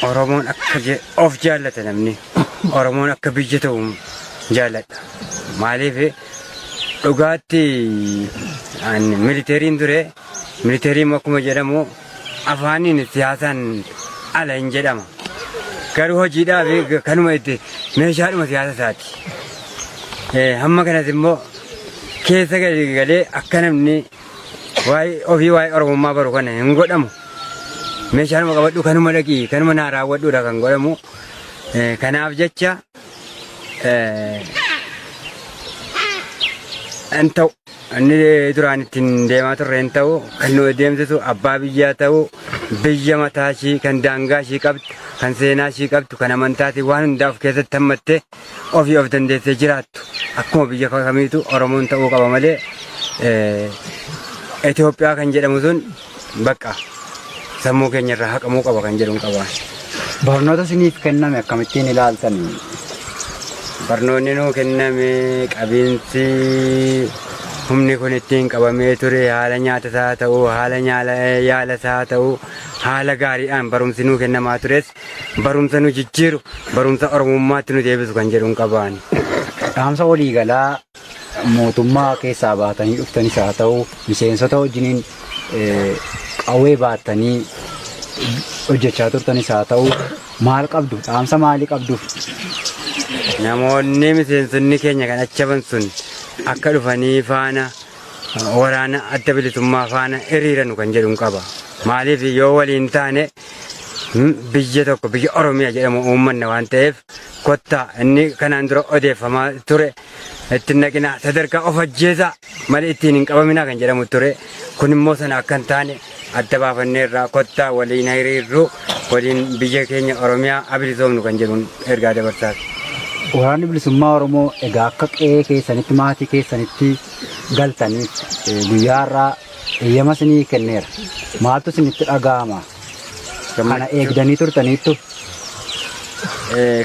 Oromoon akka of jaallata namni. Oromoon akka biyya ta'u jaalladha. Maaliif dhugaatti militeeriin ture militeeriin akkuma jedhamu afaaniin siyaasaan ala hin jedhama. Garuu hojiidhaaf kanuma itti meeshaadhuma siyaasa isaati. Hamma kanas immoo keessa galee akka namni waa'ee ofii waa'ee Oromummaa baru kana hin godhamu. Meeshaanuma qabadhu kanuma dhaqii kanuma naa raawwadhuudha kan godhamu. Kanaaf jecha hin ta'u inni duraan ittiin deemaa turre hin ta'u kan nu deemsisu abbaa biyyaa ta'u biyya mataa ishii kan daangaa ishii qabdu kan seenaa ishii qabdu kan amantaatii waan hundaaf keessatti hammattee ofii of dandeessee jiraattu akkuma biyya kamiitu Oromoon ta'uu qaba malee Itoophiyaa kan jedhamu sun bakka sammuu keenya irraa haqamuu qaba kan jedhu qaba. Barnoota isiniif kenname akkamittiin ilaaltan? Barnoonni nuu kenname qabiinsi humni kun ittiin qabamee ture haala nyaata isaa ta'uu haala yaala isaa ta'uu haala gaariidhaan barumsi nuu kennamaa tures barumsa nu jijjiiru barumsa Oromummaatti nu deebisu kan jedhu qabaan. Dhaamsa waliigalaa mootummaa keessaa baatanii dhuftanis haa ta'u miseensota wajjiniin qawwee baattanii hojjechaa turtanis haa ta'u maal qabdu? Dhaamsa maalii qabdu? Namoonni miseensonni keenya kan achaban sun akka dhufanii faana waraana adda bilisummaa faana hiriiranu kan jedhu qaba. Maaliif yoo waliin taane biyya tokko biyya Oromiyaa jedhamu uummanna waan ta'eef kottaa inni kanaan dura odeeffamaa ture ittiin naqinaa sadarkaa of ajjeesaa malee ittiin hin qabaminaa kan jedhamu ture. Kun immoo sana akka hin taane adda baafannee irraa kottaa waliin hiriirru waliin biyya keenya Oromiyaa abilisoomnu kan jedhuun ergaa dabarsaati. Waraanni bilisummaa Oromoo egaa akka qe'ee keessanitti maatii keessanitti galtaniif guyyaa irraa eeyyama isinii kenneera. Maaltu isinitti dhaga'ama? Kana eegdanii turtaniittu?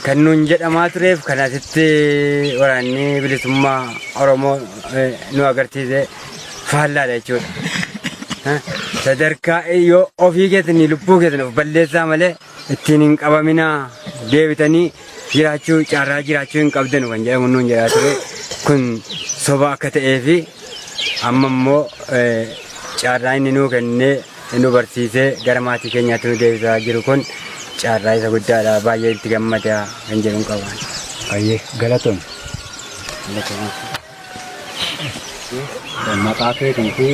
Kan nuun jedhamaa tureef kan asitti waraanni bilisummaa Oromoo nu agarsiise faallaadha jechuudha. Sadarkaa yoo ofii keessanii lubbuu keessan of balleessaa malee ittiin hin qabaminaa deebitanii jiraachuu carraa jiraachuu hin qabdanu kan jedhamu nuun jedhaa ture. Kun soba akka ta'ee fi amma immoo carraa inni nuu kennee nu barsiisee gara maatii keenyaatti nu deebisaa jiru kun carraa isa guddaadha. Baay'ee itti gammadaa kan jedhu qabaan. Baay'ee galatoon. Maqaa keetii fi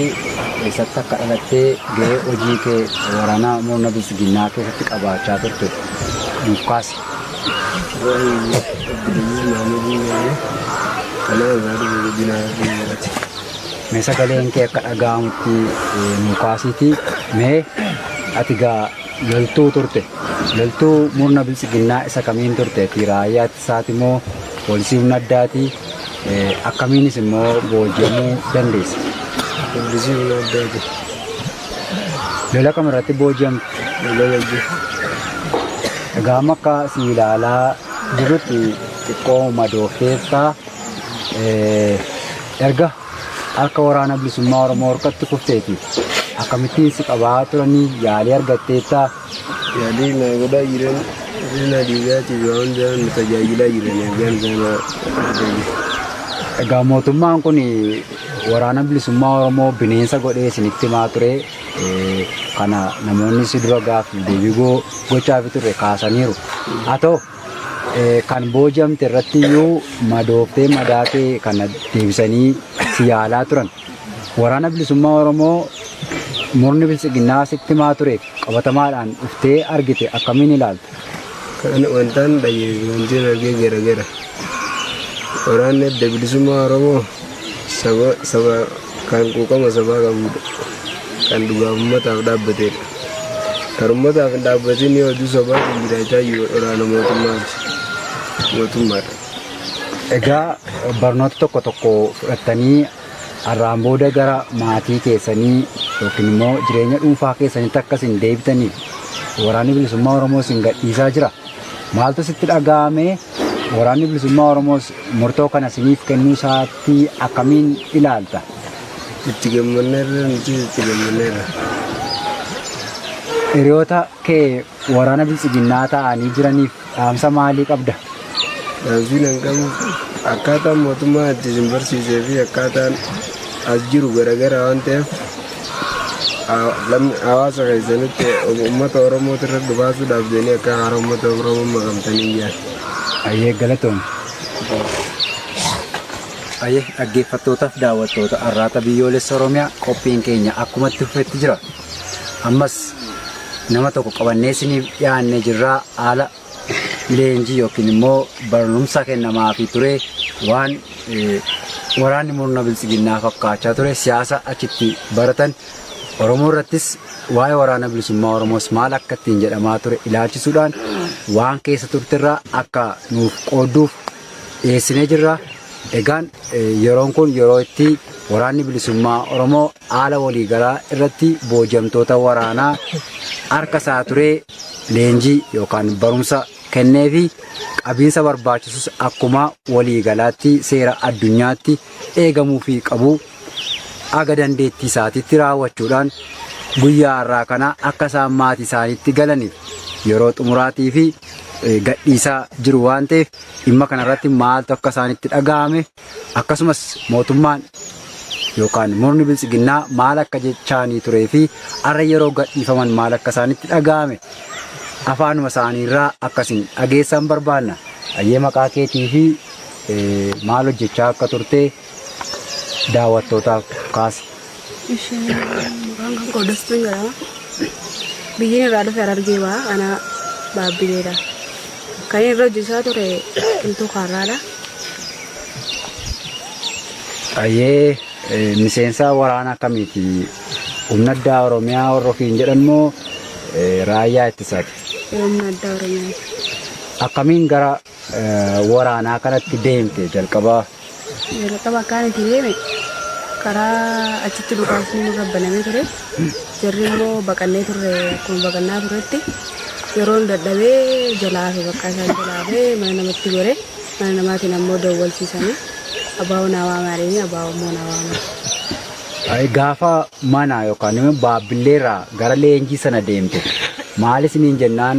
eessatti akka dhalattee gahee hojii kee waraana murna bilisiginnaa keessatti qabaachaa turte nuuf kaasi. Mee sagaleen kee akka dhaga'amutti nuuf kaasiiti. Mee ati gaa loltuu turte. Loltuu murna bilisiginnaa isa kamiin turte? Raayyaa ittisaati moo poolisii humna addaati? Akkamiinis immoo booji'amuu dandeessa? Poolisii humna addaati. Lola kam irratti booji'amte? Lola wajjin. Egaa amma akka si ilaalaa jirutti xiqqoo madoofteessa erga harka waraana bilisummaa Oromoo harkatti kufteeti. Akkamittiin si qabaa turanii yaalii argatteetta? Yaalii na godhaa jiran hir'ina dhiigaatiif waan hundaan nu tajaajilaa jiran ergaan sana. Egaa mootummaan kun waraana bilisummaa Oromoo bineensa godhee isinitti himaa ture. Kana namoonni si dura gaaffii deebii gochaa turre kaasaniiru. Haa ta'u kan booji'amte irratti iyyuu madooftee madaatee kana deebisanii si yaalaa turan. Waraana bilisummaa Oromoo murni bilisiginnaa sitti himaa ture qabatamaadhaan dhuftee argite akkamiin ilaalta? Kan wantaan dhagee wantiin argee gara. Waraanni adda bilisummaa Oromoo saba kan quuqama sabaa qabudha. Kan dhugaaf uummataaf dhaabbatedha. Kan uummataaf hin dhaabbatin yoo oduu sabaatiin jiraachaa jiru waraana mootummaadha. Egaa barnoota tokko fudhattanii har'aan booda gara maatii keessanii yookiin immoo jireenya dhuunfaa keessanitti akkasiin deebitanii waraanni bilisummaa Oromoo isin gadhiisaa jira. Maaltu sitti dhaga'ame? Waraanni bilisummaa Oromoo murtoo kana isiniif kennuu isaatti akkamiin ilaalta? Itti gammanneerra nuti itti gammanneerra. hiriyoota kee waraana bilisiginnaa ta'anii jiraniif dhaamsa maalii qabda? Dhaamsiin an qabu akkaataan mootummaa itti isin barsiisee fi akkaataan as jiru garagara waan ta'eef hawaasa keessanitti uummata Oromootti irratti baasuudhaaf jedhanii akka haara uummata Oromoo makamtanii iyyaa. Ayyee galatoom. Ayyee dhaggeeffattootaaf daawwattoota arraata biyyoolessa Oromiyaa qophiin keenya akkuma itti fufetti jira. Ammas nama tokko qabannee isiniif dhiyaannee jirraa haala leenjii yookiin immoo barumsa kennamaafii ture waan waraanni murna bilisiginnaa fakkaachaa ture siyaasa achitti baratan Oromoo irrattis waa'ee waraana bilisummaa Oromoos maal akka ittiin jedhamaa ture ilaalchisuudhaan waan keessa turtirraa akka nuuf qoodduuf dhiyeessinee jirra. Egaan yeroon kun yeroo itti waraanni bilisummaa Oromoo haala waliigalaa irratti boojamtoota waraanaa harka isaa turee leenjii yookaan barumsa kennee fi qabiinsa barbaachisus akkuma waliigalaatti seera addunyaatti eegamuu fi qabu aga dandeettii isaatiitti raawwachuudhaan guyyaa har'aa kana akka isaan maatii isaaniitti galaniif yeroo xumuraatii fi gadhiisaa jiru waan ta'eef dhimma kanarratti maaltu akka isaanitti dhaga'ame akkasumas mootummaan yookaan murni bilisiginnaa maal akka jechaanii turee fi har'a yeroo gadhiifaman maal akka isaanitti dhaga'ame afaanuma isaaniirraa akkasiin dhageessan barbaanna. Ayyee maqaa keetii fi maal hojjechaa akka turte daawwattootaaf kaasi. Maqaan kan qoodastuun jedhama. Biyyiin irraa dhufe Harargee ba'a. Ana Baabbileedha. Kan irra hojjechaa ture Qilxuu Kaarraadha. Ayyee miseensa waraana akkamiiti? Humna addaa Oromiyaa warra ofiin jedhan moo raayyaa ittisaati? Humna addaa Oromiyaa. Akkamiin gara waraanaa kanatti deemte jalqabaa? Jalqaba akkaan itti deeme karaa achitti dhukaasni nurra banamee ture. Jarri immoo baqannee turre akkuma baqannaa turetti yeroon dadhabee jalaa fi bakka isaan jalaa fi mana namatti gore mana namaatiin ammoo dawwalsiisanii abaa'oo naa waamanii abaa'oo immoo naa waamanii. Gaafa mana yookaan immoo Baabbileerraa gara leenjii sana deemte maal isiniin jennaan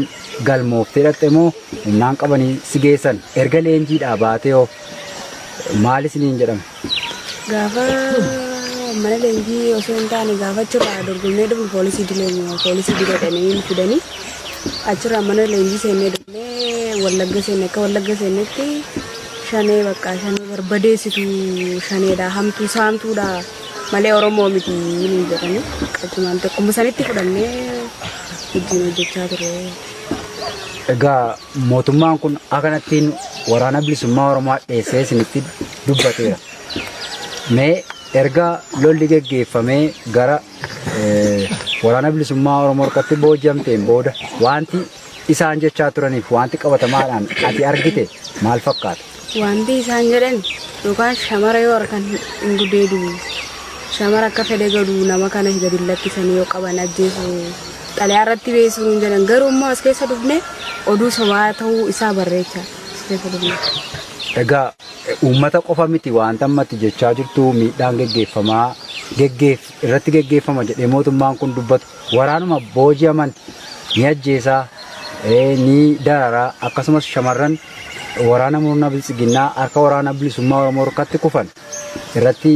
galmooftee dhaqxe moo humnaan qabanii si geessan erga leenjiidhaa baatee hoo maal isiniin jedhama? Gaafa mana leenjii osoo hin taane gaafa achirraa dorgomnee dhufu poolisii dileedhanii fidanii achirraa mana leenjii seennee dhufnee Wallagga seenne akka Wallagga seennetti shanee bakka shanee barbadeessitu shaneedha hamtuu saamtuudha malee Oromoo miti jedhanii qachumaan tokkuma sanitti fudhannee wajjin hojjechaa ture. Egaa mootummaan kun akkanattiin waraana bilisummaa Oromoo dhiyeessee isinitti dubbateera. Mee erga lolli geggeeffamee gara waraana bilisummaa Oromoo harkatti boojamteen booda wanti isaan jechaa turaniif wanti qabatamaadhaan ati argite maal fakkaata? Wanti isaan jedhan yookaan shamara yoo harkan hin gudeedu shamara akka fedhe gadu nama kana gadi lakkisanii yoo qaban ajjeesu xalayaa irratti beeksisuun jedhan garuu immoo as keessa dhufne oduu sobaa ta'uu isaa barreecha as keessa dhufne. Egaa uummata qofa miti wanta ammatti jechaa jirtu miidhaan irratti geggeeffama jedhee mootummaan kun dubbatu waraanuma booji'aman ni ajjeesaa ni dararaa akkasumas shamarran waraana murna bilisiginnaa harka waraana bilisummaa Oromoo harkatti kufan irratti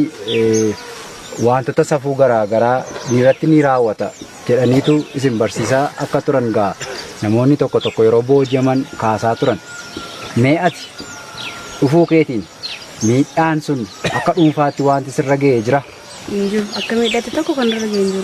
wantoota safuu garaagaraa irratti ni raawwata jedhaniitu isin barsiisaa akka turan gaa namoonni tokko tokko yeroo booji'aman kaasaa turan. Mee ati dhufuu keetiin miidhaan sun akka dhuunfaatti wanti sirra ga'ee jira? Akka miidhate tokko kan irra ga'ee jiru.